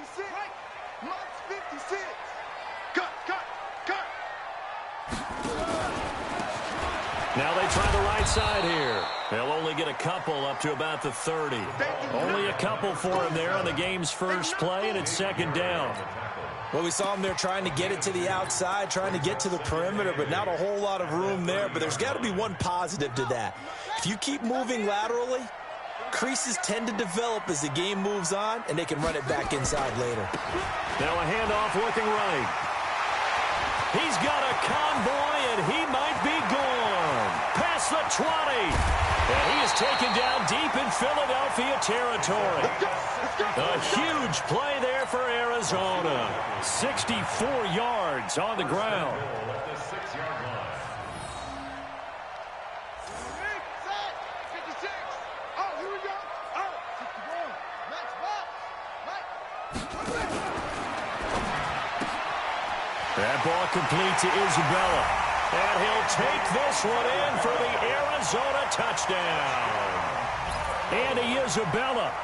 56. Mike's 56. Cut. Now they try the right side here. They'll only get a couple up to about the 30. Only a couple for him there on the game's first play, and it's second down. Well, we saw him there trying to get it to the outside, trying to get to the perimeter, but not a whole lot of room there. But there's got to be one positive to that. If you keep moving laterally, creases tend to develop as the game moves on, and they can run it back inside later. Now a handoff looking right. He's got a convoy, and he might be gone. Past the 20. And he is taken down deep in Philadelphia territory. A huge play there for Arizona. 64 yards on the ground. That ball complete to Isabella. And he'll take this one in for the Arizona touchdown. Andy Isabella,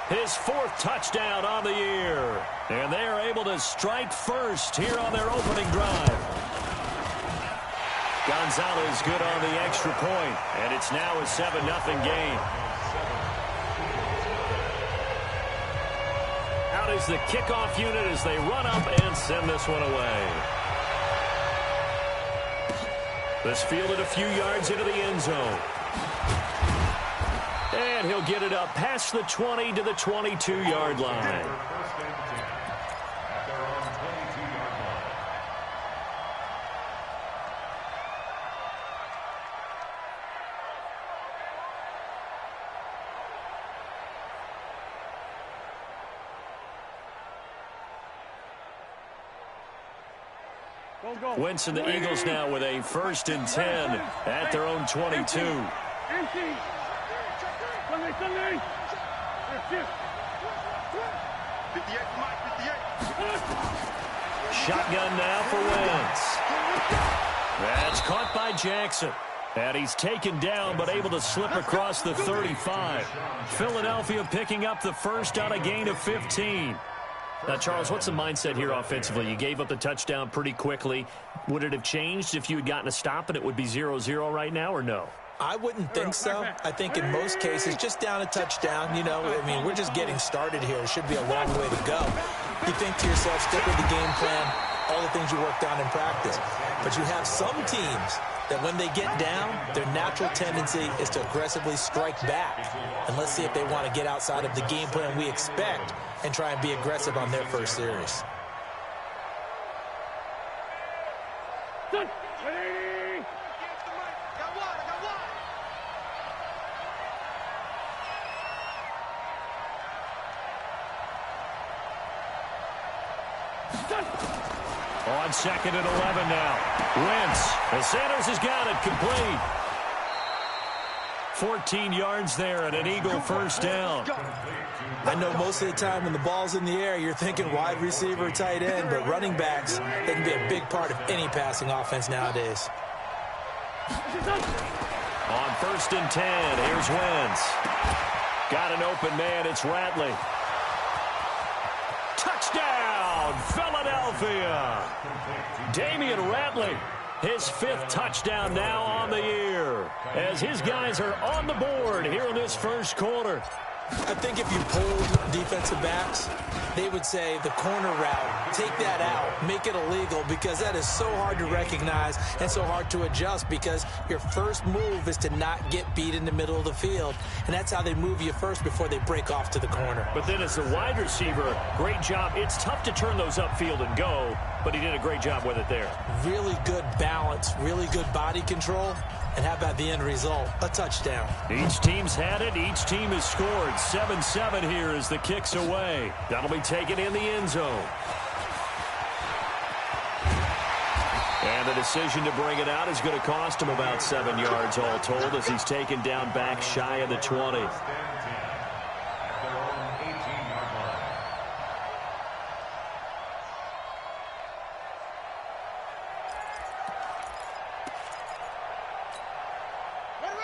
his fourth touchdown on the year. And they are able to strike first here on their opening drive. Gonzalez good on the extra point, and it's now a 7-0 game. Out is the kickoff unit as they run up and send this one away. This fielded a few yards into the end zone. And he'll get it up past the 20 to the 22-yard line. Wentz and the Eagles now with a 1st and 10 at their own 22. Shotgun now for Wentz. That's caught by Jackson. And he's taken down but able to slip across the 35. Philadelphia picking up the first on a gain of 15. Now, Charles, what's the mindset here offensively? You gave up the touchdown pretty quickly. Would it have changed if you had gotten a stop and it would be 0-0 right now, or no? I wouldn't think so. I think in most cases, just down a touchdown, I mean, we're just getting started here. It should be a long way to go. You think to yourself, stick with the game plan, all the things you worked on in practice. But you have some teams that when they get down, their natural tendency is to aggressively strike back. And let's see if they want to get outside of the game plan we expect and try and be aggressive on their first series. On 2nd and 11 now. Wentz. And Sanders has got it complete. 14 yards there and an Eagle first down. I know most of the time when the ball's in the air, you're thinking wide receiver, tight end, but running backs, they can be a big part of any passing offense nowadays. On 1st and 10, here's Wentz. Got an open man, it's Ratley. Touchdown, Philadelphia. Damian Ratley, his 5th touchdown now on the year, as his guys are on the board here in this first quarter. I think if you polled defensive backs, they would say the corner route, take that out, make it illegal, because that is so hard to recognize and so hard to adjust, because your first move is to not get beat in the middle of the field, and that's how they move you first before they break off to the corner. But then as the wide receiver, great job. It's tough to turn those upfield and go, but he did a great job with it there. Really good balance, really good body control, and how about the end result? A touchdown. Each team's had it. Each team has scored. 7-7 here as the kick's away. That'll be taken in the end zone. And the decision to bring it out is going to cost him about 7 yards all told as he's taken down back shy of the 20.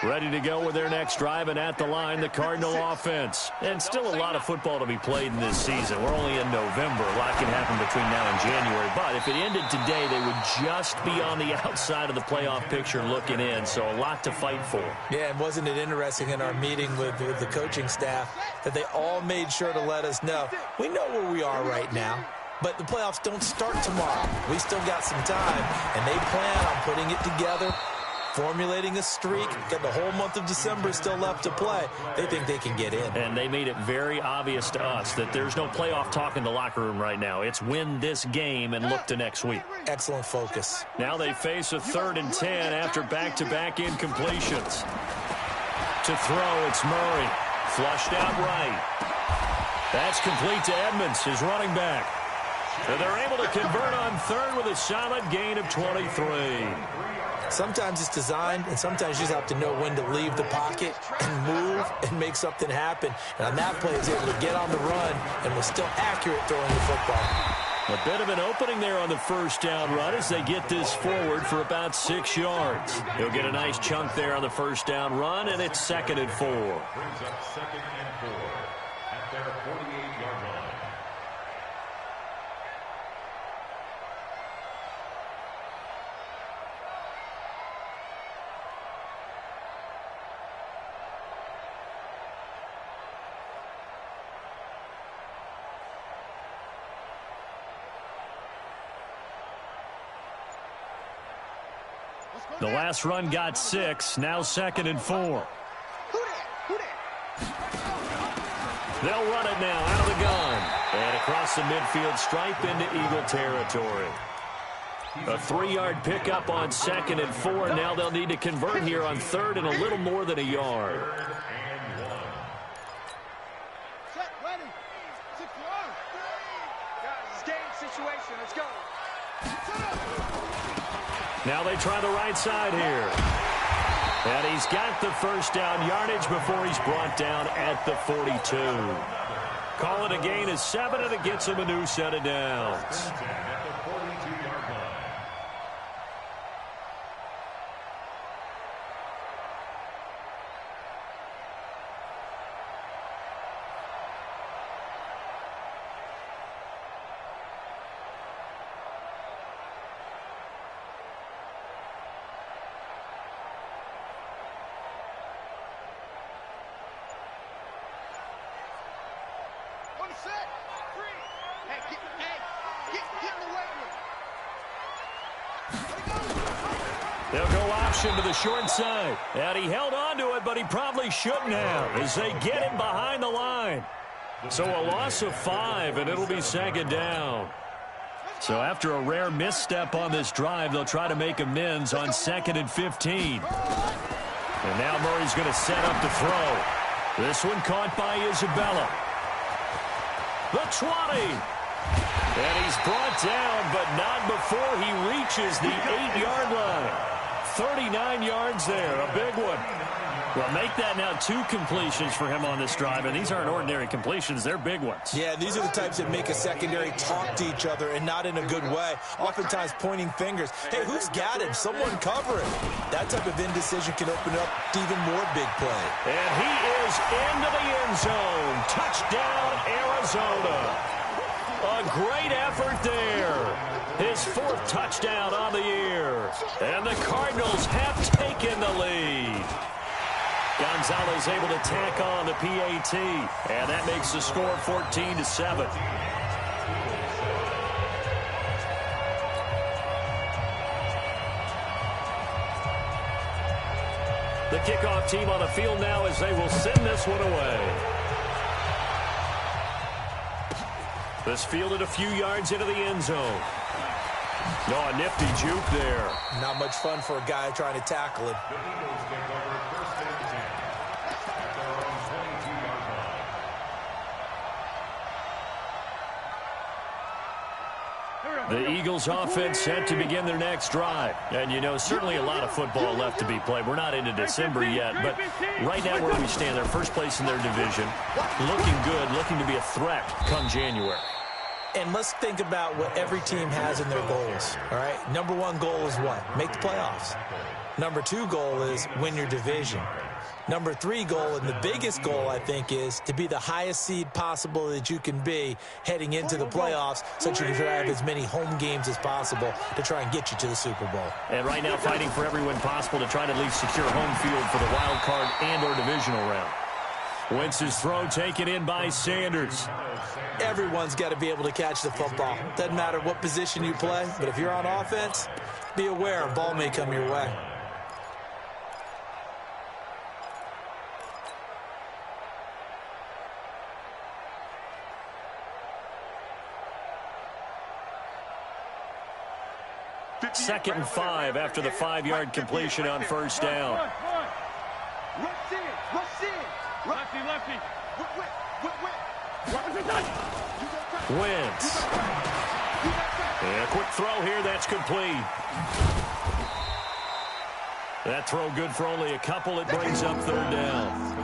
Ready to go with their next drive, and at the line, the Cardinal offense. And still a lot of football to be played in this season. We're only in November. A lot can happen between now and January. But if it ended today, they would just be on the outside of the playoff picture looking in. So a lot to fight for. Yeah, and wasn't it interesting in our meeting with the coaching staff that they all made sure to let us know, we know where we are right now, but the playoffs don't start tomorrow. We still got some time, and they plan on putting it together, formulating a streak. Got the whole month of December still left to play. They think they can get in. And they made it very obvious to us that there's no playoff talk in the locker room right now. It's win this game and look to next week. Excellent focus. Now they face a 3rd and 10 after back-to-back incompletions. To throw, it's Murray. Flushed out right. That's complete to Edmonds, his running back. And they're able to convert on 3rd with a solid gain of 23. Sometimes it's designed, and sometimes you just have to know when to leave the pocket and move and make something happen. And on that play, he's able to get on the run and was still accurate throwing the football. A bit of an opening there on the first down run as they get this forward for about 6 yards. He'll get a nice chunk there on the first down run, and it's 2nd and 4. Brings up 2nd and 4 at their 48-yard line. The last run got 6, now 2nd and 4. They'll run it now out of the gun. And across the midfield stripe into Eagle territory. A 3-yard pickup on 2nd and 4. Now they'll need to convert here on 3rd and a little more than a yard. Set, ready. 6 yards. Guys, game situation. Let's go. Now they try the right side here. And he's got the first down yardage before he's brought down at the 42. Call it a gain of 7, and it gets him a new set of downs. They'll go option to the short side. And he held on to it, but he probably shouldn't have as they get him behind the line. So a loss of 5, and it'll be 2nd down. So after a rare misstep on this drive, they'll try to make amends on 2nd and 15. And now Murray's going to set up to throw. This one caught by Isabella. The 20. And he's brought down, but not before he reaches the 8-yard line. 39 yards there, a big one. Well, make that now 2 completions for him on this drive, and these aren't ordinary completions. They're big ones. Yeah, these are the types that make a secondary talk to each other, and not in a good way. Oftentimes pointing fingers. Hey, who's got him? Someone cover him. That type of indecision can open up to even more big play. And he is into the end zone. Touchdown, Arizona. A great effort there. His 4th touchdown on the year. And the Cardinals have taken the lead. Gonzalez able to tack on the PAT. And that makes the score 14-7. The kickoff team on the field now as they will send this one away. This fielded a few yards into the end zone. Oh, a nifty juke there. Not much fun for a guy trying to tackle him. The Eagles offense set to begin their next drive. And, you know, certainly a lot of football left to be played. We're not into December yet, but right now where we stand, they're first place in their division. Looking good, looking to be a threat come January. And let's think about what every team has in their goals, all right? Number 1 goal is what? Make the playoffs. Number 2 goal is win your division. Number 3 goal, and the biggest goal, I think, is to be the highest seed possible that you can be heading into the playoffs so that you can try to have as many home games as possible to try and get you to the Super Bowl. And right now fighting for every win possible to try to at least secure home field for the wild card and or divisional round. Wentz's throw taken in by Sanders. Everyone's got to be able to catch the football. Doesn't matter what position you play, but if you're on offense, be aware a ball may come your way. Second and 5 after the 5-yard completion on first down. Rush in. Lefty. Wentz. And a quick throw here, that's complete. That throw good for only a couple. It brings up third down.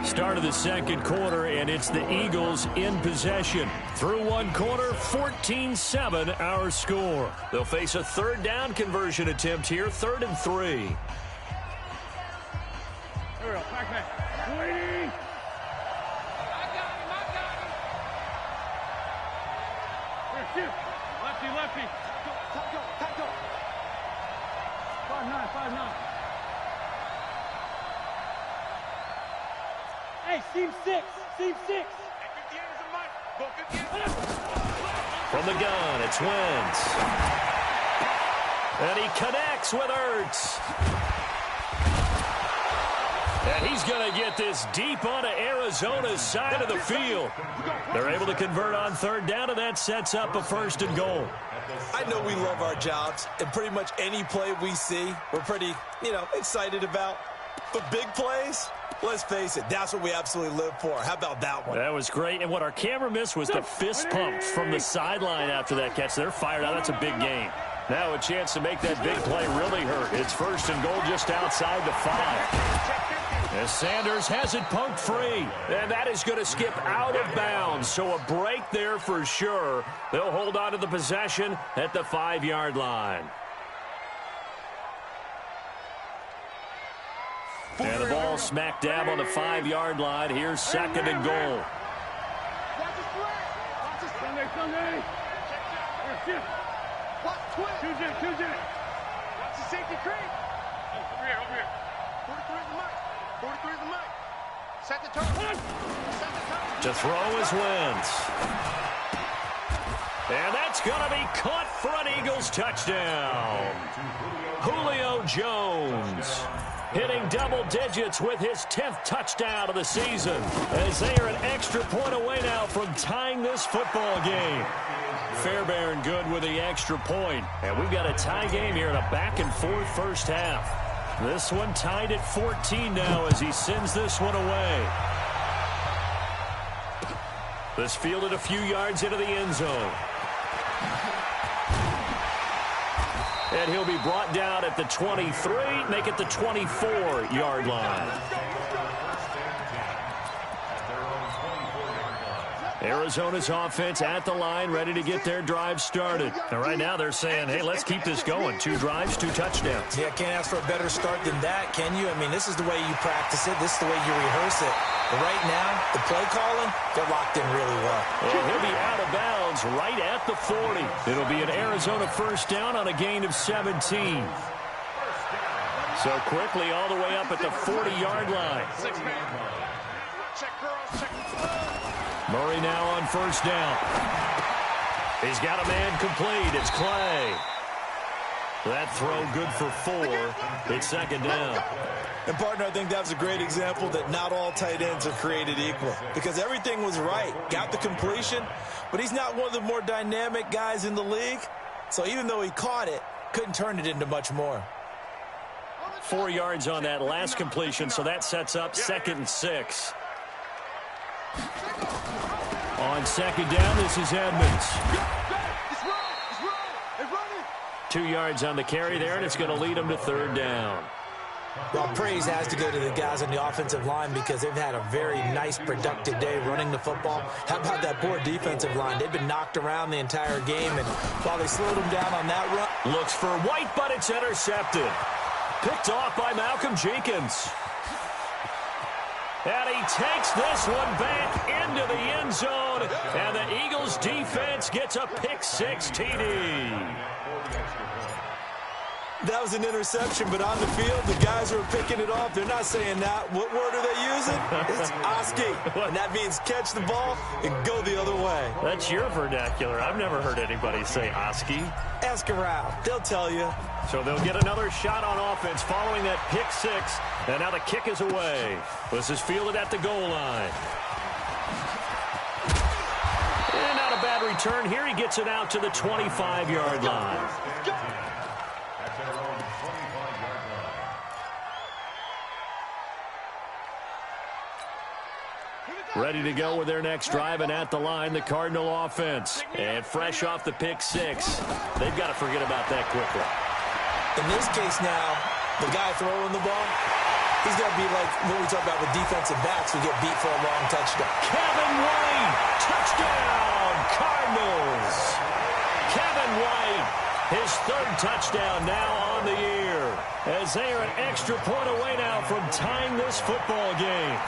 Start of the second quarter, and it's the Eagles in possession. Through one quarter, 14-7 our score. They'll face a third down conversion attempt here, 3rd and 3. There we go. Back. Waiting. I got him. Lefty. Go. 5-9. Hey, seam 6. From the gun, it's Wentz. And he connects with Ertz. And he's going to get this deep onto Arizona's side of the field. They're able to convert on third down, and that sets up a 1st and goal. I know we love our jobs, and pretty much any play we see, we're pretty, excited about. But big plays, let's face it, that's what we absolutely live for. How about that one? That was great. And what our camera missed was the fist pump from the sideline after that catch. They're fired out. That's a big game. Now a chance to make that big play really hurt. It's 1st and goal just outside the 5. As Sanders has it punked free. And that is going to skip out of bounds. So a break there for sure. They'll hold on to the possession at the 5-yard line. And the ball smack dab on the 5-yard line. Here's 2nd and goal. Sunday. Tuesday. Watch the safety creep. Over here. 43 is the mic. Set the tone. To throw is Wentz. And that's going to be caught for an Eagles touchdown. Julio Jones hitting double digits with his 10th touchdown of the season, as they are an extra point away now from tying this football game. Fairbairn good with the extra point. And we've got a tie game here in a back-and-forth first half. This one tied at 14 now as he sends this one away. This fielded a few yards into the end zone. And he'll be brought down at the 23, make it the 24-yard line. Arizona's offense at the line, ready to get their drive started. And right now they're saying, hey, let's keep this going. 2 drives, 2 touchdowns. Yeah, can't ask for a better start than that, can you? I mean, this is the way you practice it. This is the way you rehearse it. But right now, the play calling, they're locked in really well. And he'll be out of bounds right at the 40. It'll be an Arizona first down on a gain of 17. So quickly all the way up at the 40-yard line. Murray now on first down. He's got a man complete. It's Clay. That throw good for 4. It's 2nd down. And, partner, I think that was a great example that not all tight ends are created equal, because everything was right. Got the completion, but he's not one of the more dynamic guys in the league. So even though he caught it, couldn't turn it into much more. 4 yards on that last completion, so that sets up 2nd and 6. On 2nd down, this is Edmonds. 2 yards on the carry there, and it's going to lead him to 3rd down. Well, praise has to go to the guys on the offensive line because they've had a very nice, productive day running the football. How about that poor defensive line? They've been knocked around the entire game, and while they slowed them down on that run. Looks for White, but it's intercepted. Picked off by Malcolm Jenkins. And he takes this one back into the end zone, and the Eagles defense gets a pick-6 TD. That was an interception, but on the field, the guys who are picking it off, they're not saying that. What word are they using? It's Oski, and that means catch the ball and go the other way. That's your vernacular. I've never heard anybody say Oski. Ask around. They'll tell you. So they'll get another shot on offense following that pick-6, and now the kick is away. This is fielded at the goal line. And not a bad return here. He gets it out to the 25-yard line. Ready to go with their next drive, and at the line, the Cardinal offense. And fresh off the pick-6, they've got to forget about that quickly. In this case now, the guy throwing the ball, he's got to be like what we talk about with defensive backs who get beat for a long touchdown. Kevin White, touchdown, Cardinals. Kevin White, his third touchdown now on the year, as they are an extra point away now from tying this football game.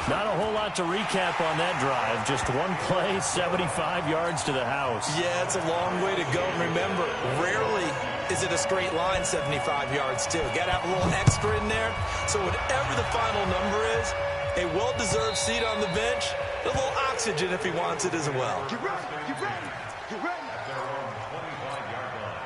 Not a whole lot to recap on that drive. Just one play, 75 yards to the house. Yeah, it's a long way to go. Remember, rarely is it a straight line 75 yards, too. Got to have a little extra in there. So whatever the final number is, a well-deserved seat on the bench, a little oxygen if he wants it as well. Get ready, get ready, get ready. At their own 25-yard line.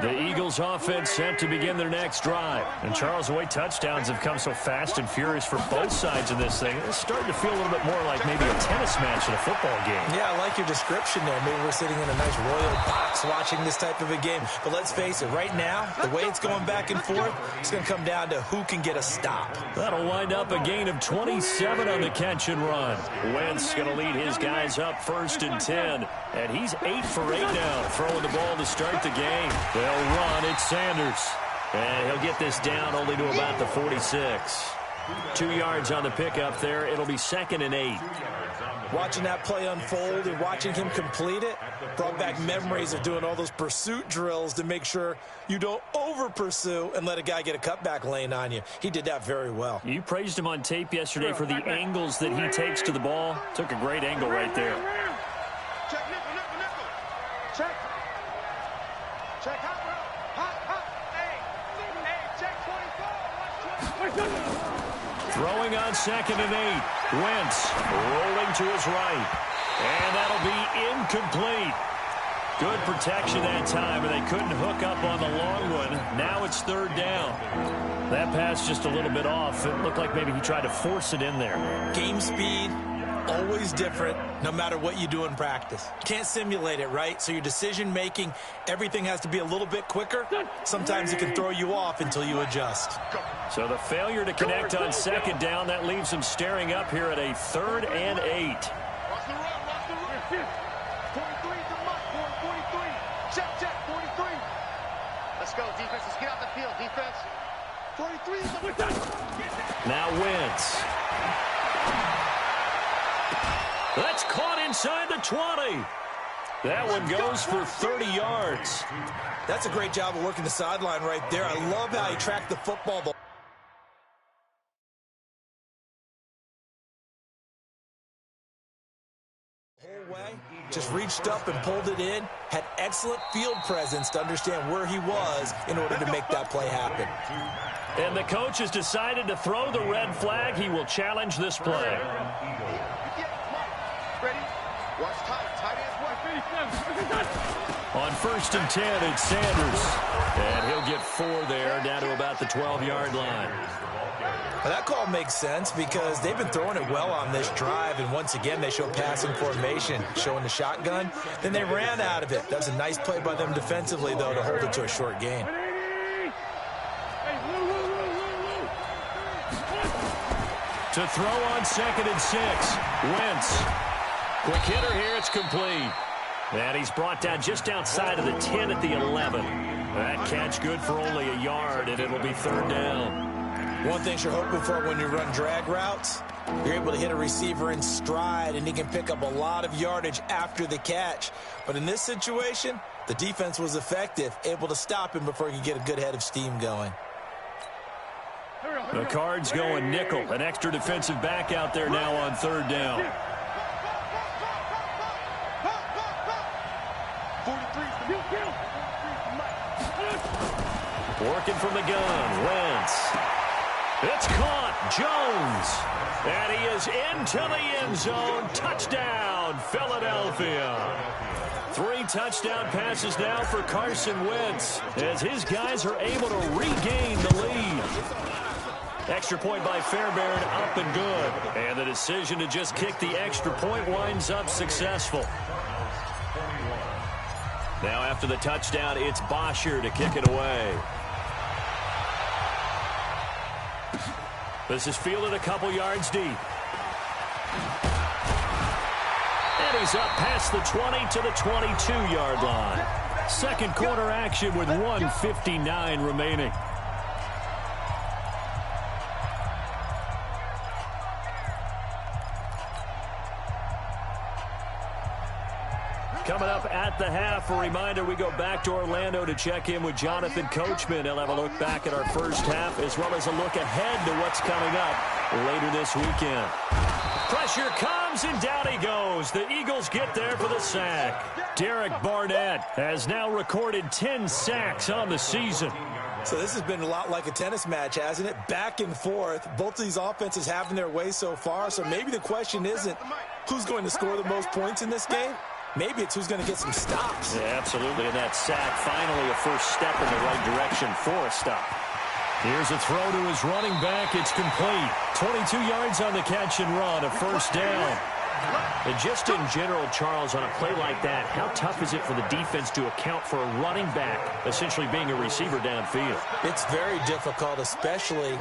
The Eagles offense set to begin their next drive. And Charles, the way touchdowns have come so fast and furious for both sides of this thing, it's starting to feel a little bit more like maybe a tennis match in a football game. Yeah, I like your description there. Maybe we're sitting in a nice royal box watching this type of a game. But let's face it, right now, the way it's going back and forth, it's going to come down to who can get a stop. That'll wind up a gain of 27 on the catch and run. Wentz going to lead his guys up 1st and 10. And he's 8 for 8 now, throwing the ball to start the game. They'll run. It's Sanders. And he'll get this down only to about the 46. 2 yards on the pickup there. It'll be 2nd and 8. Watching that play unfold and watching him complete it brought back memories of doing all those pursuit drills to make sure you don't over-pursue and let a guy get a cutback lane on you. He did that very well. You praised him on tape yesterday for the angles that he takes to the ball. Took a great angle right there. Check, nickel, nickel, nickel. Check. Check, hot, hot. Hey, check 24. Throwing on 2nd and 8. Wentz rolling to his right. And that'll be incomplete. Good protection that time, and they couldn't hook up on the long one. Now it's 3rd down. That pass just a little bit off. It looked like maybe he tried to force it in there. Game speed, always different, no matter what you do in practice. Can't simulate it, right? So your decision-making, everything has to be a little bit quicker. Sometimes it can throw you off until you adjust. So the failure to connect on 2nd down, that leaves him staring up here at a 3rd and 8. Watch the run, watch the run. 43 is the mark, 43. Check, 43. Let's go, defense. Let's get out the field, defense. 43 is the mark. Now Wentz. That's caught inside the 20. That one goes for 30 yards. That's a great job of working the sideline right there. I love how he tracked the football the whole way. Just reached up and pulled it in. Had excellent field presence to understand where he was in order to make that play happen. And the coach has decided to throw the red flag. He will challenge this play. Ready? Watch tight ends On 1st and 10, it's Sanders. And he'll get 4 there, down to about the 12-yard line. Now that call makes sense because they've been throwing it well on this drive, and once again they show passing formation, showing the shotgun. Then they ran out of it. That was a nice play by them defensively, though, to hold it to a short gain. To throw on 2nd and 6. Wentz. Quick hitter here. It's complete. And he's brought down just outside of the 10 at the 11. That catch good for only a yard, and it'll be 3rd down. One thing you're hoping for when you run drag routes, you're able to hit a receiver in stride, and he can pick up a lot of yardage after the catch. But in this situation, the defense was effective, able to stop him before he could get a good head of steam going. The Cards going nickel. An extra defensive back out there now on 3rd down. Working from the gun. Wentz. It's caught. Jones. And he is into the end zone. Touchdown, Philadelphia. 3 touchdown passes now for Carson Wentz as his guys are able to regain the lead. Extra point by Fairbairn, up and good. And the decision to just kick the extra point winds up successful. Now after the touchdown, it's Bosher to kick it away. This is fielded a couple yards deep. And he's up past the 20 to the 22-yard line. Second quarter action with 1:59 remaining. Coming up at the half, a reminder, we go back to Orlando to check in with Jonathan Coachman. He'll have a look back at our first half as well as a look ahead to what's coming up later this weekend. Pressure comes, and down he goes. The Eagles get there for the sack. Derek Barnett has now recorded 10 sacks on the season. So this has been a lot like a tennis match, hasn't it? Back and forth. Both of these offenses having their way so far. So maybe the question isn't who's going to score the most points in this game. Maybe it's who's going to get some stops. Yeah, absolutely. And that sack, finally a first step in the right direction for a stop. Here's a throw to his running back. It's complete. 22 yards on the catch and run, a first down. And just in general, Charles, on a play like that, how tough is it for the defense to account for a running back essentially being a receiver downfield? It's very difficult, especially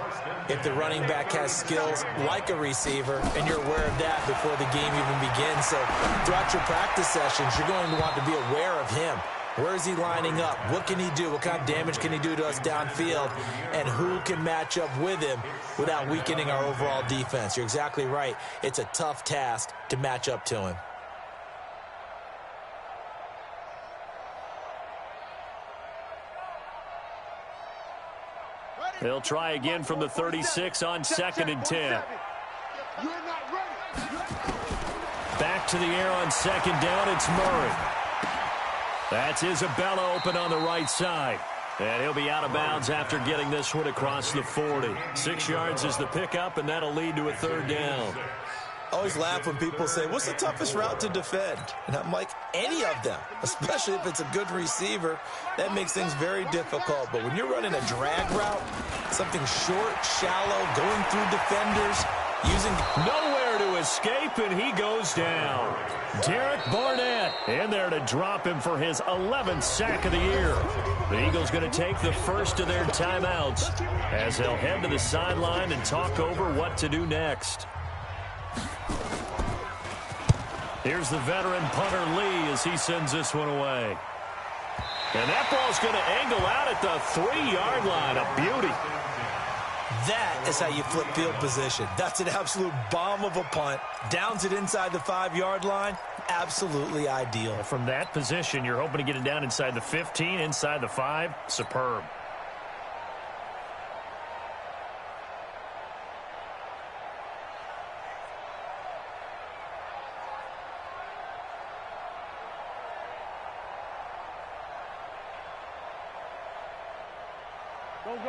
if the running back has skills like a receiver, and you're aware of that before the game even begins. So throughout your practice sessions, you're going to want to be aware of him. Where is he lining up? What can he do? What kind of damage can he do to us downfield? And who can match up with him without weakening our overall defense? You're exactly right. It's a tough task to match up to him. They'll try again from the 36 on 2nd and 10. Back to the air on 2nd down. It's Murray. That's Isabella open on the right side. And he'll be out of bounds after getting this one across the 40. 6 yards is the pickup, and that'll lead to a 3rd down. I always laugh when people say, what's the toughest route to defend? And I'm like, any of them, especially if it's a good receiver. That makes things very difficult. But when you're running a drag route, something short, shallow, going through defenders, using nowhere to escape, and he goes down. Derek Barnett in there to drop him for his 11th sack of the year. The Eagles going to take the first of their timeouts as they'll head to the sideline and talk over what to do next. Here's the veteran punter Lee as he sends this one away. And that ball's going to angle out at the 3-yard line. A beauty. That is how you flip field position. That's an absolute bomb of a punt. Downs it inside the 5-yard line. Absolutely ideal. From that position, you're hoping to get it down inside the 15, inside the 5. Superb.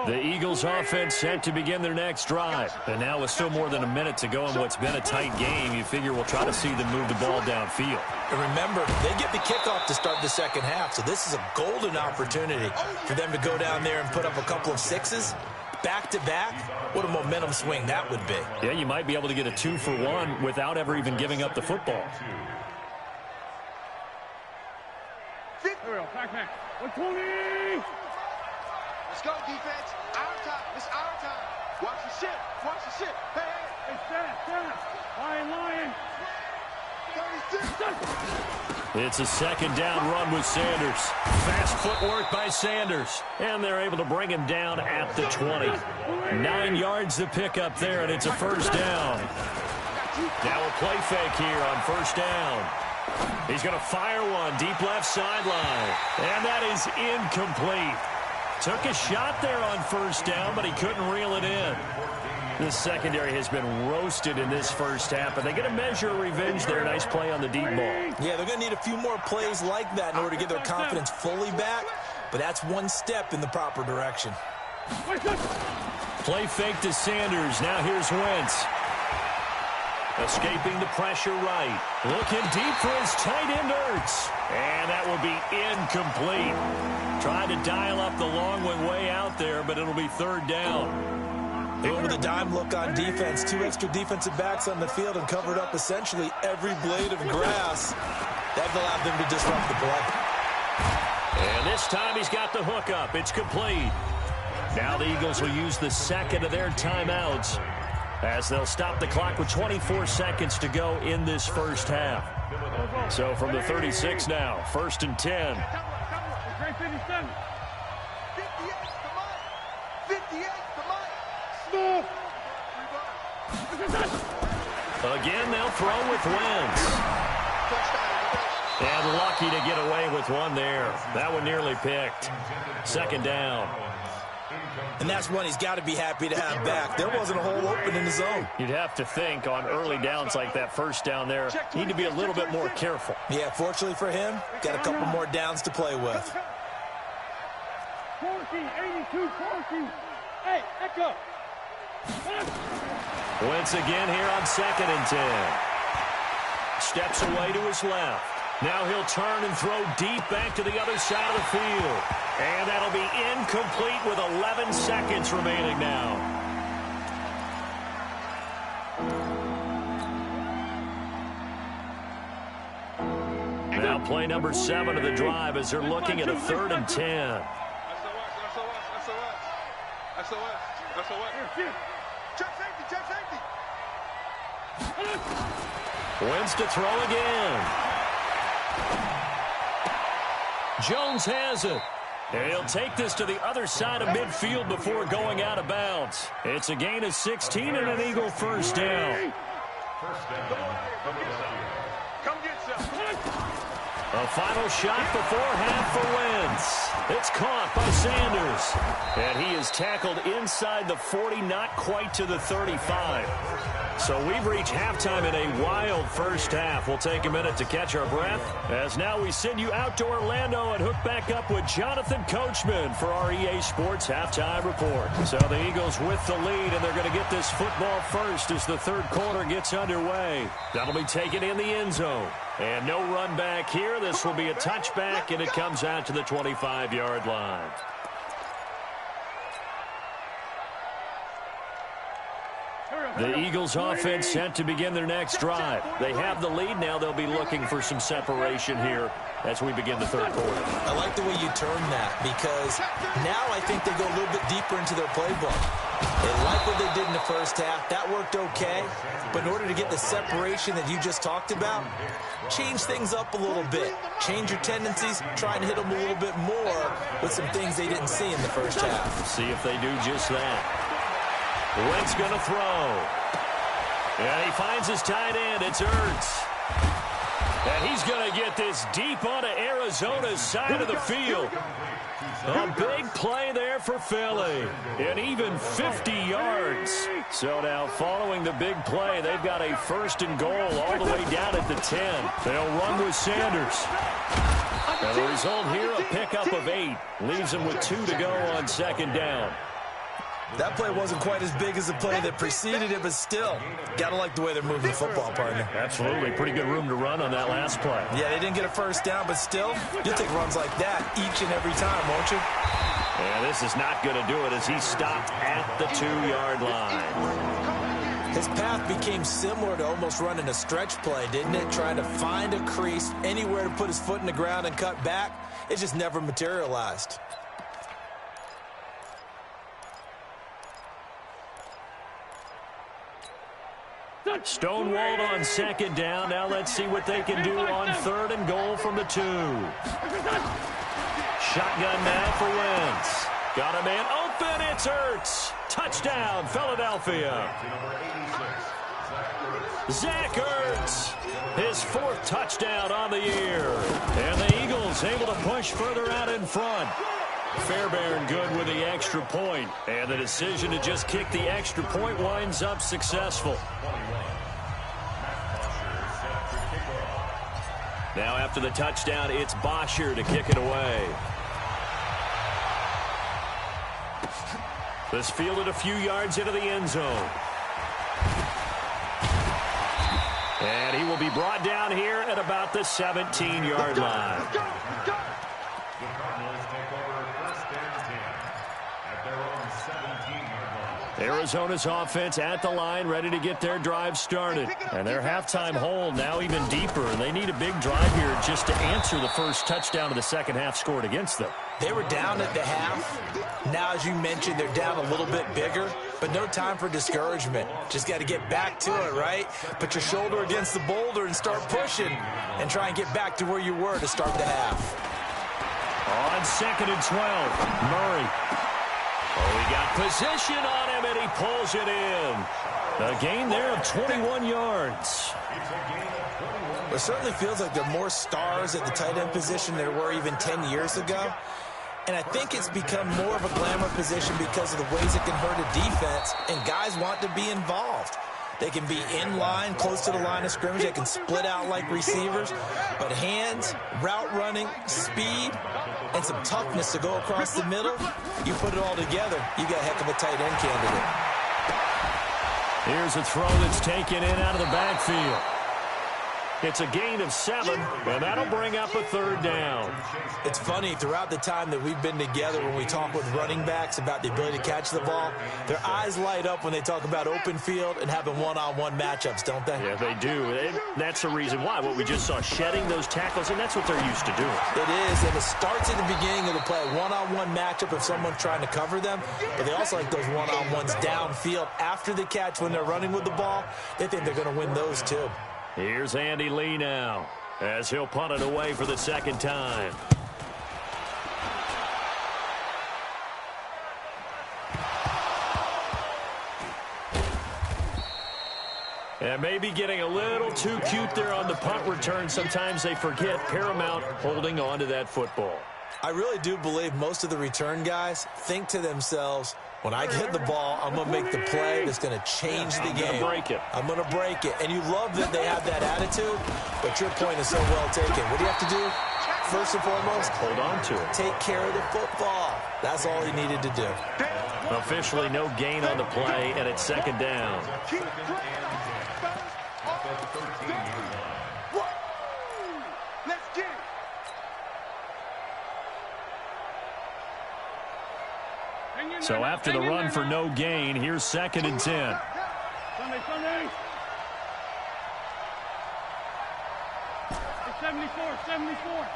The Eagles offense set to begin their next drive. And now with still more than a minute to go in what's been a tight game, you figure we'll try to see them move the ball downfield. And remember, they get the kickoff to start the second half, so this is a golden opportunity for them to go down there and put up a couple of 6s. Back-to-back, what a momentum swing that would be. Yeah, you might be able to get a 2-for-1 without ever even giving up the football. Back. 120. Let's go, defense. Our time. It's our time. Watch the shit. Watch the shit. Hey, hey. Stand. Lion. 36. It's a second down run with Sanders. Fast footwork by Sanders. And they're able to bring him down at the 20. 9 yards to pick up there, and it's a first down. Now a play fake here on first down. He's going to fire one deep left sideline. And that is incomplete. Took a shot there on first down, but he couldn't reel it in. This secondary has been roasted in this first half, and they get a measure of revenge there. Nice play on the deep ball. Yeah, they're going to need a few more plays like that in order to get their confidence fully back, but that's one step in the proper direction. Play fake to Sanders. Now here's Wentz. Escaping the pressure right. Looking deep for his tight end Ertz. And that will be incomplete. Trying to dial up the long one way out there, but it'll be third down. Going with a dime look on defense. 2 extra defensive backs on the field and covered up essentially every blade of grass. That allowed them to disrupt the play. And this time he's got the hook up. It's complete. Now the Eagles will use the second of their timeouts as they'll stop the clock with 24 seconds to go in this first half. So from the 36 now, first and 10. 58 to Mike. Again, they'll throw with Wentz. And lucky to get away with one there. That one nearly picked. Second down. And that's one he's got to be happy to have back. There wasn't a hole open in the zone. You'd have to think on early downs like that first down there, need to be a little bit more careful. Yeah, fortunately for him, got a couple more downs to play with. 40, 82, 40. Hey, echo. Wentz again here on second and 10. Steps away to his left. Now he'll turn and throw deep back to the other side of the field. And that'll be incomplete with 11 seconds remaining now. Now play number 7 of the drive as they're looking at a 3rd and 10. Check safety. Wentz to throw again. Jones has it. And he'll take this to the other side of midfield before going out of bounds. It's a gain of 16 and an Eagle first down. Come get some. A final shot before half for Wentz. It's caught by Sanders. And he is tackled inside the 40, not quite to the 35. So we've reached halftime in a wild first half. We'll take a minute to catch our breath as now we send you out to Orlando and hook back up with Jonathan Coachman for our EA Sports Halftime Report. So the Eagles with the lead, and they're going to get this football first as the third quarter gets underway. That'll be taken in the end zone. And no run back here. This will be a touchback, and it comes out to the 25-yard line. The Eagles offense set to begin their next drive. They have the lead. Now they'll be looking for some separation here as we begin the third quarter. I like the way you term that because now I think they go a little bit deeper into their playbook. They like what they did in the first half. That worked okay. But in order to get the separation that you just talked about, change things up a little bit. Change your tendencies. Try and hit them a little bit more with some things they didn't see in the first half. See if they do just that. Wentz going to throw. And he finds his tight end. It's Ertz. And he's going to get this deep onto Arizona's side of the field. A big play there for Philly. And even 50 yards. So now following the big play, they've got a first and goal all the way down at the 10. They'll run with Sanders. And the result here, a pickup of 8. Leaves them with 2 to go on second down. That play wasn't quite as big as the play that preceded it, but still, gotta like the way they're moving the football, partner. Absolutely. Pretty good room to run on that last play. Yeah, they didn't get a first down, but still, you'll take runs like that each and every time, won't you? And this is not going to do it as he stopped at the 2-yard line. His path became similar to almost running a stretch play, didn't it? Trying to find a crease, anywhere to put his foot in the ground and cut back. It just never materialized. Stonewalled on second down. Now let's see what they can do on third and goal from the 2. Shotgun now for Wentz. Got a man open. It's Ertz. Touchdown, Philadelphia. Zach Ertz, his 4th touchdown on the year. And the Eagles able to push further out in front. Fairbairn good with the extra point. And the decision to just kick the extra point winds up successful. Now after the touchdown, it's Bosher to kick it away. This fielded a few yards into the end zone. And he will be brought down here at about the 17-yard line. The Cardinals take over 1st and 10 at their own 17-yard line. Arizona's offense at the line, ready to get their drive started. And their halftime hole now even deeper. And they need a big drive here just to answer the first touchdown of the second half scored against them. They were down at the half. Now, as you mentioned, they're down a little bit bigger, but no time for discouragement. Just got to get back to it, right? Put your shoulder against the boulder and start pushing and try and get back to where you were to start the half. On 2nd and 12, Murray. Oh, he got position on him, and he pulls it in. A gain there of 21 yards. It certainly feels like there are more stars at the tight end position than there were even 10 years ago. And I think it's become more of a glamour position because of the ways it can hurt a defense, and guys want to be involved. They can be in line, close to the line of scrimmage. They can split out like receivers. But hands, route running, speed, and some toughness to go across the middle, you put it all together, you got a heck of a tight end candidate. Here's a throw that's taken in out of the backfield. It's a gain of 7, and that'll bring up a 3rd down. It's funny, throughout the time that we've been together, when we talk with running backs about the ability to catch the ball, their eyes light up when they talk about open field and having one-on-one matchups, don't they? Yeah, they do. And that's the reason why. What we just saw, shedding those tackles, and that's what they're used to doing. It is, and it starts at the beginning of the play, one-on-one matchup if someone's trying to cover them, but they also like those one-on-ones downfield after the catch when they're running with the ball. They think they're going to win those too. Here's Andy Lee now, as he'll punt it away for the 2nd time. And maybe getting a little too cute there on the punt return. Sometimes they forget paramount holding on to that football. I really do believe most of the return guys think to themselves, when I get the ball, I'm going to make the play that's going to change the game. I'm going to break it. And you love that they have that attitude, but your point is so well taken. What do you have to do? First and foremost, hold on to it. Take care of the football. That's all he needed to do. Officially no gain on the play, and it's 2nd down. So after the run for no gain, here's 2nd and 10. Sunday. 74.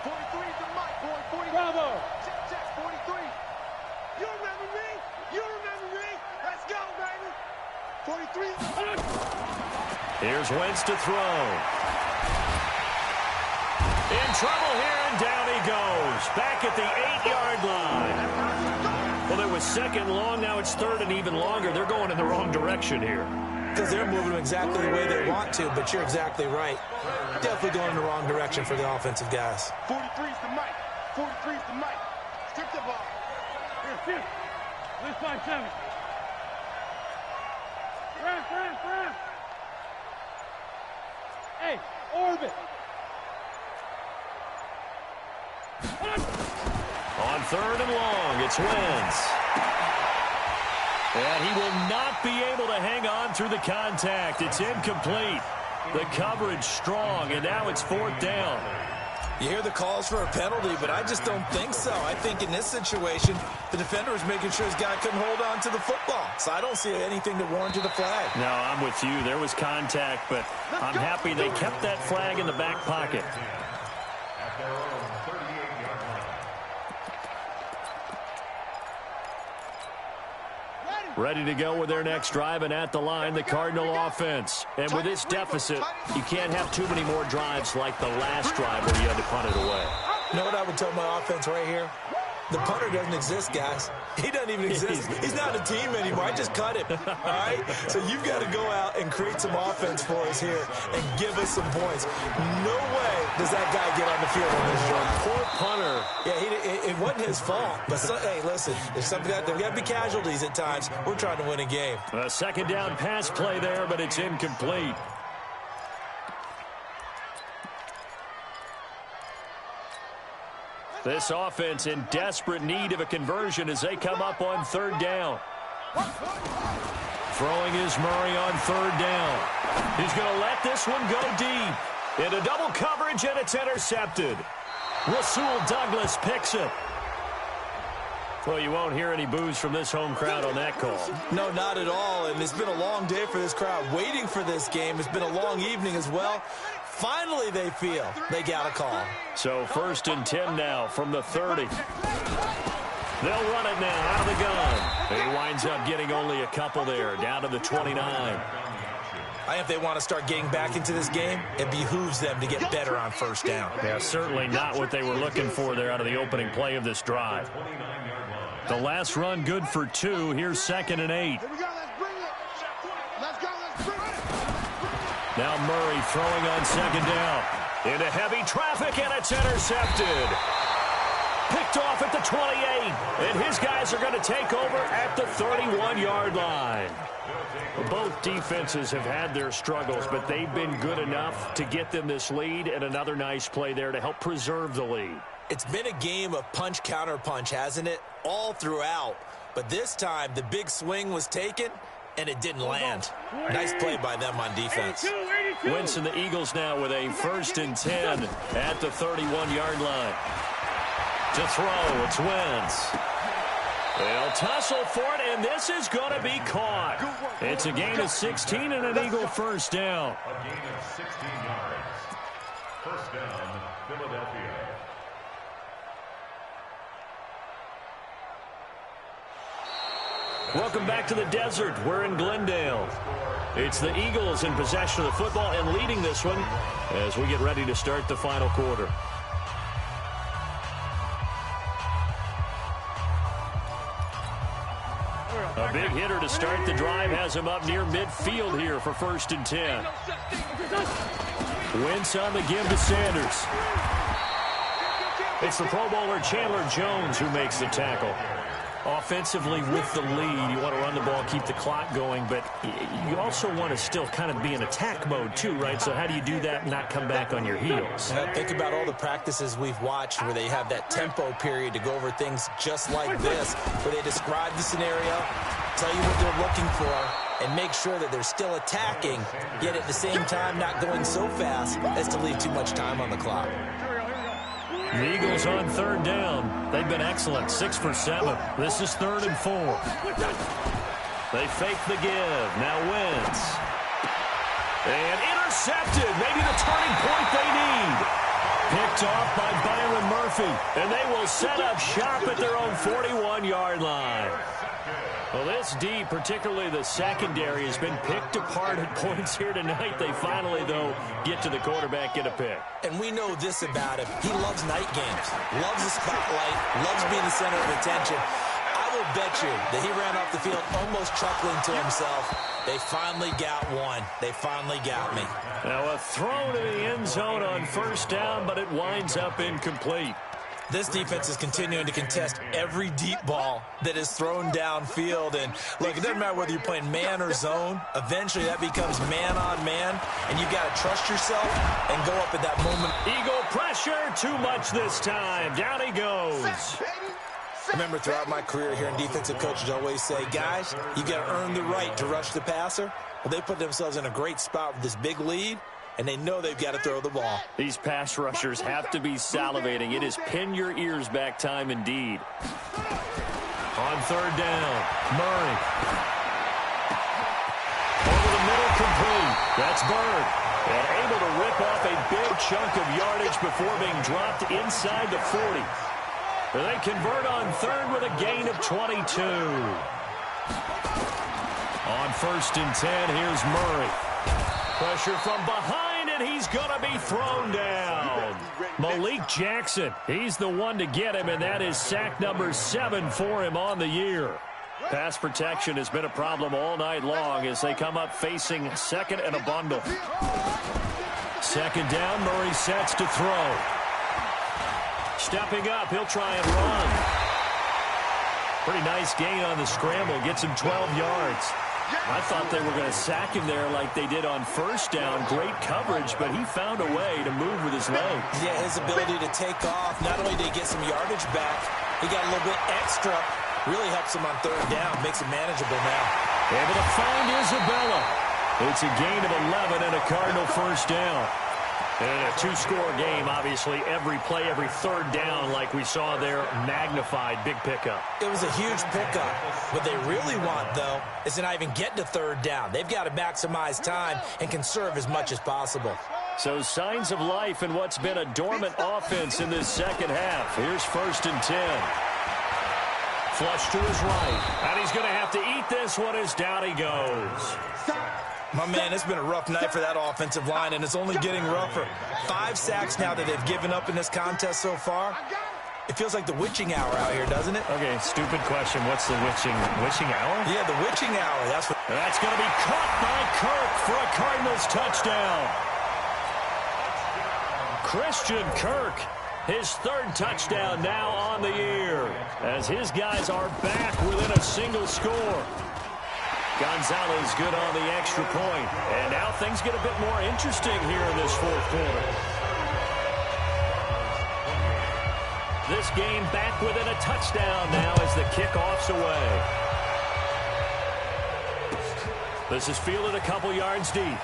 43 is the mic, boy. 43. Bravo. Check, 43. You remember me? You remember me? Let's go, baby. 43. Here's Wentz to throw. In trouble here, and down he goes. Back at the 8-yard line. Well, it was 2nd long. Now it's 3rd and even longer. They're going in the wrong direction here. Because they're moving exactly the way they want to, but you're exactly right. Definitely going in the wrong direction for the offensive guys. 43 is the mic. 43 is the mic. Strip the ball. Here, shift. Let's find 7. Ramp. Hey, orbit. On 3rd and long, it's Wentz. And he will not be able to hang on through the contact. It's incomplete. The coverage strong, and now it's 4th down. You hear the calls for a penalty, but I just don't think so. I think in this situation, the defender was making sure his guy couldn't hold on to the football. So I don't see anything that warranted a flag. No, I'm with you. There was contact, but I'm happy they kept that flag in the back pocket. At their own 38-yard line. Ready to go with their next drive, and at the line, the Cardinal offense. And with this deficit, you can't have too many more drives like the last drive where you had to punt it away. You know what I would tell my offense right here? The punter doesn't exist, guys. He doesn't even exist. He's not a team anymore. I just cut him, all right? So you've got to go out and create some offense for us here and give us some points. No way does that guy get on the field on this drive. Poor punter. Yeah, it wasn't his fault. But, hey, listen, there's got to be casualties at times. We're trying to win a game. A second down pass play there, but it's incomplete. This offense in desperate need of a conversion as they come up on third down. Throwing is Murray on third down. He's going to let this one go deep. Into double coverage, and it's intercepted. Rasul Douglas picks it. Well, you won't hear any boos from this home crowd on that call. No, not at all. And it's been a long day for this crowd waiting for this game. It's been a long evening as well. Finally, they feel they got a call. So 1st and 10 now from the 30. They'll run it now out of the gun. He winds up getting only a couple there, down to the 29. I think if they want to start getting back into this game, it behooves them to get better on first down. Yeah, certainly not what they were looking for there out of the opening play of this drive. The last run good for 2. Here's 2nd and 8. Here we go, let's bring it. Let's go, let's bring it. Now Murray throwing on 2nd down. Into heavy traffic, and it's intercepted. Picked off at the 28. And his guys are going to take over at the 31-yard line. Both defenses have had their struggles, but they've been good enough to get them this lead, and another nice play there to help preserve the lead. It's been a game of punch-counter-punch, hasn't it? All throughout. But this time, the big swing was taken, and it didn't land. Nice play by them on defense. Wentz and the Eagles now with a 1st and 10 at the 31-yard line. To throw, it's Wentz. They'll tussle for it, and this is going to be caught. It's a gain of 16 and an Eagle first down. A gain of 16 yards. First down, Philadelphia. Welcome back to the desert. We're in Glendale. It's the Eagles in possession of the football and leading this one as we get ready to start the final quarter. A big hitter to start the drive has him up near midfield here for 1st and 10. Wentz on the give to Sanders. It's the Pro Bowler Chandler Jones who makes the tackle. Offensively with the lead, you want to run the ball, keep the clock going, but you also want to still kind of be in attack mode too, right? So how do you do that and not come back on your heels? Think about all the practices we've watched where they have that tempo period to go over things just like this, where they describe the scenario, tell you what they're looking for, and make sure that they're still attacking, yet at the same time not going so fast as to leave too much time on the clock. The Eagles on third down. They've been excellent, 6 for 7. This is 3rd and 4. They fake the give. Now Wentz. And intercepted. Maybe the turning point they need. Picked off by Byron Murphy. And they will set up shop at their own 41-yard line. Well, this D, particularly the secondary, has been picked apart at points here tonight. They finally, though, get to the quarterback, get a pick. And we know this about him. He loves night games, loves the spotlight, loves being the center of attention. I will bet you that he ran off the field almost chuckling to himself. They finally got one. They finally got me. Now a throw to the end zone on 1st down, but it winds up incomplete. This defense is continuing to contest every deep ball that is thrown downfield. And, look, it doesn't matter whether you're playing man or zone. Eventually, that becomes man-on-man, and you've got to trust yourself and go up at that moment. Eagle pressure, too much this time. Down he goes. Remember, throughout my career here in defensive coaches always say, guys, you got to earn the right to rush the passer. Well, they put themselves in a great spot with this big lead, and they know they've got to throw the ball. These pass rushers have to be salivating. It is pin your ears back time indeed. On 3rd down, Murray. Over the middle, complete. That's Bird. And able to rip off a big chunk of yardage before being dropped inside the 40. They convert on 3rd with a gain of 22. On 1st and 10, here's Murray. Pressure from behind, and he's going to be thrown down. Malik Jackson, he's the one to get him, and that is sack number 7 for him on the year. Pass protection has been a problem all night long as they come up facing second and a bundle. Second down, Murray sets to throw. Stepping up, he'll try and run. Pretty nice gain on the scramble, gets him 12 yards. I thought they were going to sack him there like they did on first down. Great coverage, but he found a way to move with his legs. Yeah, his ability to take off. Not only did he get some yardage back, he got a little bit extra. Really helps him on third down. Makes it manageable now. Able to find Isabella. It's a gain of 11 and a Cardinal first down. And a two-score game, obviously. Every play, every third down, like we saw there, magnified. Big pickup. It was a huge pickup. What they really want, though, is to not even get to third down. They've got to maximize time and conserve as much as possible. So signs of life in what's been a dormant offense in this second half. Here's 1st and 10. Flush to his right. And he's going to have to eat this one as down he goes. My man, it's been a rough night for that offensive line, and it's only getting rougher. 5 sacks now that they've given up in this contest so far. It feels like the witching hour out here, doesn't it? Okay, stupid question. What's the witching hour? Yeah, the witching hour. That's going to be caught by Kirk for a Cardinals touchdown. Christian Kirk, his 3rd touchdown now on the year, as his guys are back within a single score. Gonzalez good on the extra point. And now things get a bit more interesting here in this 4th quarter. This game back within a touchdown now as the kickoff's away. This is fielded a couple yards deep.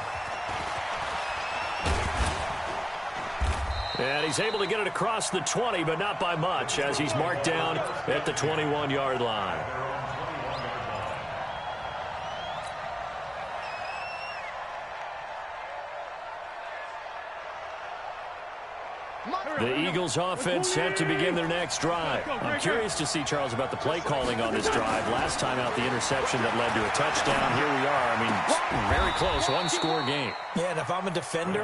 And he's able to get it across the 20, but not by much, as he's marked down at the 21-yard line. The Eagles offense set to begin their next drive. I'm curious to see, Charles, about the play calling on this drive. Last time out, the interception that led to a touchdown. Here we are. I mean, very close, one-score game. Yeah, and if I'm a defender,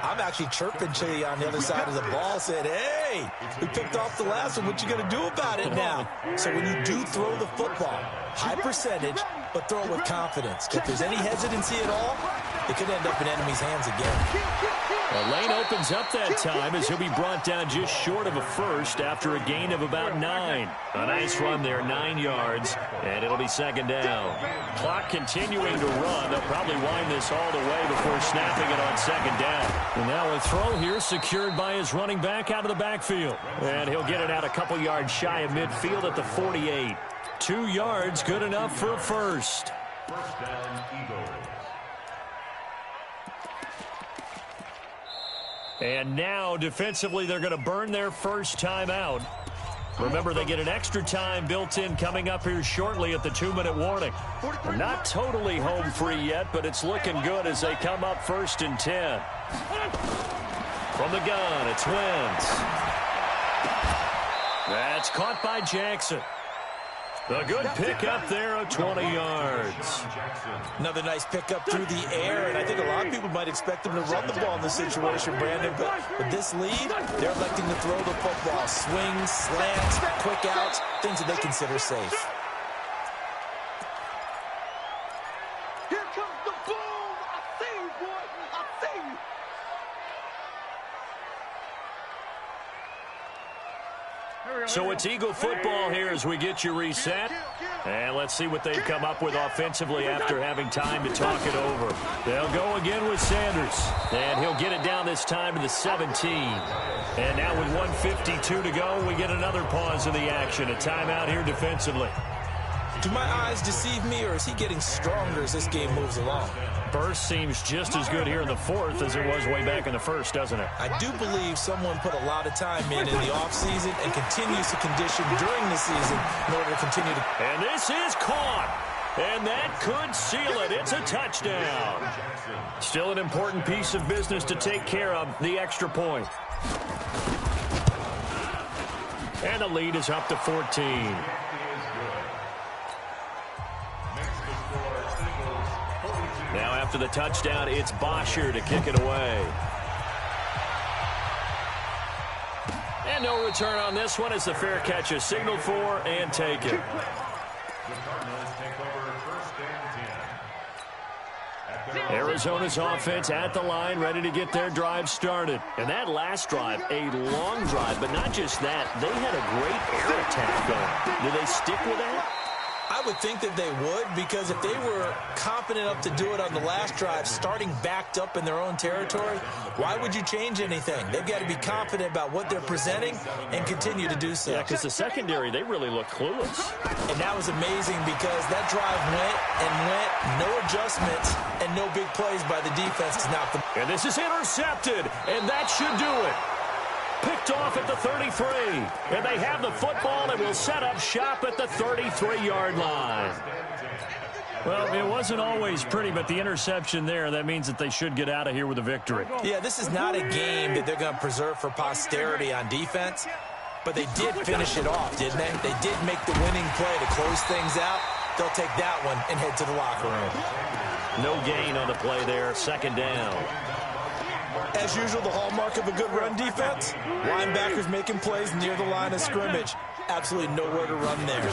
I'm actually chirping to you on the other side of the ball, said, hey, we picked off the last one. What you going to do about it now? So when you do throw the football, high percentage, but throw it with confidence. If there's any hesitancy at all, it could end up in enemy's hands again. The lane opens up that time as he'll be brought down just short of a first after a gain of about 9. A nice run there, 9 yards, and it'll be second down. Clock continuing to run. They'll probably wind this all the way before snapping it on second down. And now a throw here secured by his running back out of the backfield. And he'll get it out a couple yards shy of midfield at the 48. 2 yards, good enough for a first. First down, Eagles. And now, defensively, they're going to burn their first time out. Remember, they get an extra time built in coming up here shortly at the 2-minute warning. They're not totally home free yet, but it's looking good as they come up 1st and 10. From the gun, it's Wentz. That's caught by Jackson. A good pickup there of 20 yards. Another nice pickup through the air, and I think a lot of people might expect them to run the ball in this situation, Brandon, but with this lead, they're electing to throw the football. Swings, slants, quick outs, things that they consider safe. Here comes the boom! I see you, boy! I see you! So it's Eagle football here as we get you reset. And let's see what they've come up with offensively after having time to talk it over. They'll go again with Sanders. And he'll get it down this time to the 17. And now with 1:52 to go, we get another pause in the action. A timeout here defensively. Do my eyes deceive me, or is he getting stronger as this game moves along? Burst seems just as good here in the 4th as it was way back in the 1st, doesn't it? I do believe someone put a lot of time in the offseason and continues to condition during the season in order to continue to... And this is caught. And that could seal it. It's a touchdown. Still an important piece of business to take care of, the extra point. And the lead is up to 14. after the touchdown, it's Bosher to kick it away. And no return on this one as the fair catch is signaled for and taken. The Cardinals take over first and 10. Arizona's offense at the line, ready to get their drive started. And that last drive, a long drive, but not just that. They had a great air attack going. Do they stick with that? I would think that they would, because if they were confident enough to do it on the last drive, starting backed up in their own territory, why would you change anything? They've got to be confident about what they're presenting and continue to do so. Yeah, because the secondary, they really look clueless. And that was amazing because that drive went and went, no adjustments, and no big plays by the defense to knock them. And this is intercepted, and that should do it. Picked off at the 33, and they have the football and will set up shop at the 33-yard line. Well, it wasn't always pretty, but the interception there, that means that they should get out of here with a victory. Yeah, this is not a game that they're going to preserve for posterity on defense, but they did finish it off, didn't they? They did make the winning play to close things out. They'll take that one and head to the locker room. No gain on the play there, second down. As usual, the hallmark of a good run defense, linebackers making plays near the line of scrimmage. Absolutely nowhere to run there.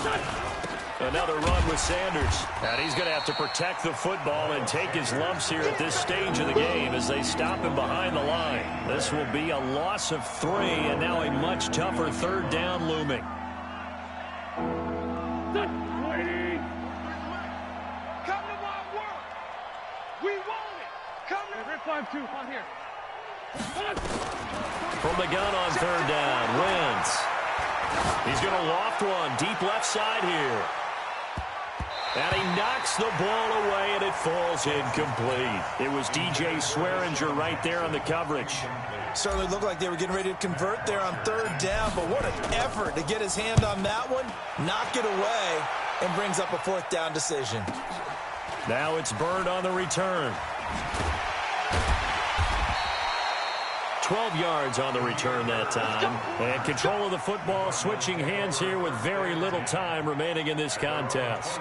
Another run with Sanders. And he's going to have to protect the football and take his lumps here at this stage of the game as they stop him behind the line. This will be a loss of 3, and now a much tougher third down looming. Come to my work. We want it. Come to 5-2 on here. From the gun on third down, Wentz. He's going to loft one deep left side here. And he knocks the ball away, and it falls incomplete. It was DJ Swearinger right there on the coverage. Certainly looked like they were getting ready to convert there on third down, but what an effort to get his hand on that one, knock it away, and brings up a fourth down decision. Now it's Bird on the return. 12 yards on the return that time. And control of the football, switching hands here with very little time remaining in this contest.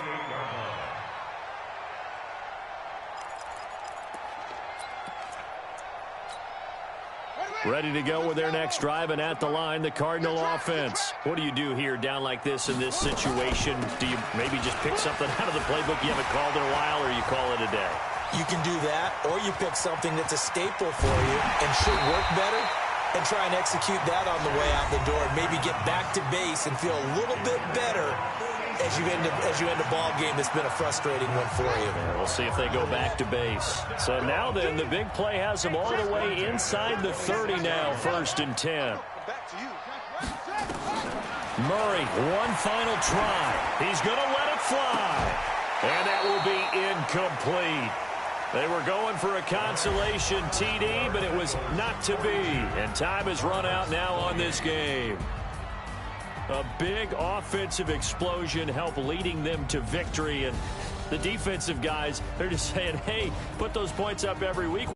Ready to go with their next drive, and at the line, the Cardinal offense. What do you do here down like this in this situation? Do you maybe just pick something out of the playbook you haven't called in a while, or you call it a day? You can do that, or you pick something that's a staple for you and should work better and try and execute that on the way out the door and maybe get back to base and feel a little bit better as you end a ball game that's been a frustrating one for you. Yeah, we'll see if they go back to base. So now then, the big play has them all the way inside the 30 now, 1st and 10. Murray, one final try. He's going to let it fly. And that will be incomplete. They were going for a consolation TD, but it was not to be. And time has run out now on this game. A big offensive explosion helped leading them to victory. And the defensive guys, they're just saying, hey, put those points up every week.